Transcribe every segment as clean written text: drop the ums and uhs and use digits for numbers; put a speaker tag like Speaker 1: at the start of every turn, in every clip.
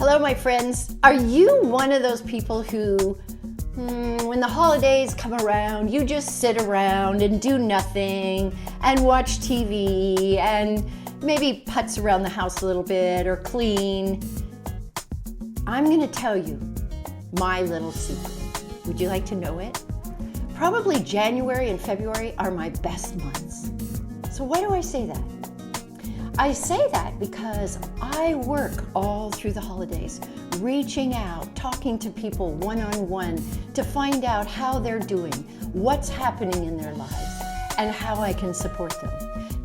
Speaker 1: Hello, my friends. Are you one of those people who, when the holidays come around, you just sit around and do nothing and watch TV and maybe putz around the house a little bit or clean? I'm going to tell you my little secret. Would you like to know it? Probably January and February are my best months. So why do I say that? I say that because I work all through the holidays, reaching out, talking to people one-on-one to find out how they're doing, what's happening in their lives, and how I can support them.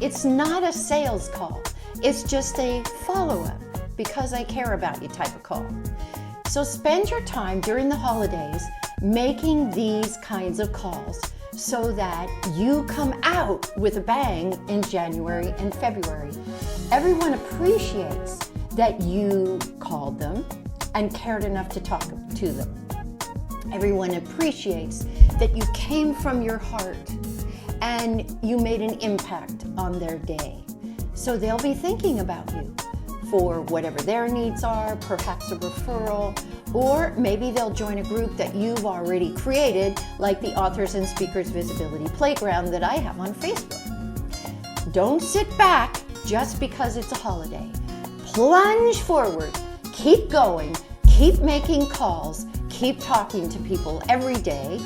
Speaker 1: It's not a sales call. It's just a follow-up because I care about you type of call. So spend your time during the holidays making these kinds of calls so that you come out with a bang in January and February. Everyone appreciates that you called them and cared enough to talk to them. Everyone appreciates that you came from your heart and you made an impact on their day. So they'll be thinking about you for whatever their needs are, perhaps a referral, or maybe they'll join a group that you've already created, like the Authors and Speakers Visibility Playground that I have on Facebook. Don't sit back just because it's a holiday. Plunge forward, keep going, keep making calls, keep talking to people every day,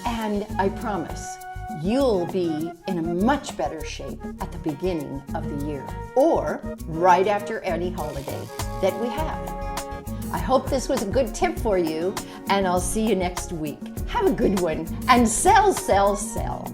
Speaker 1: and I promise you'll be in a much better shape at the beginning of the year or right after any holiday that we have. I hope this was a good tip for you, and I'll see you next week. Have a good one, and sell, sell, sell.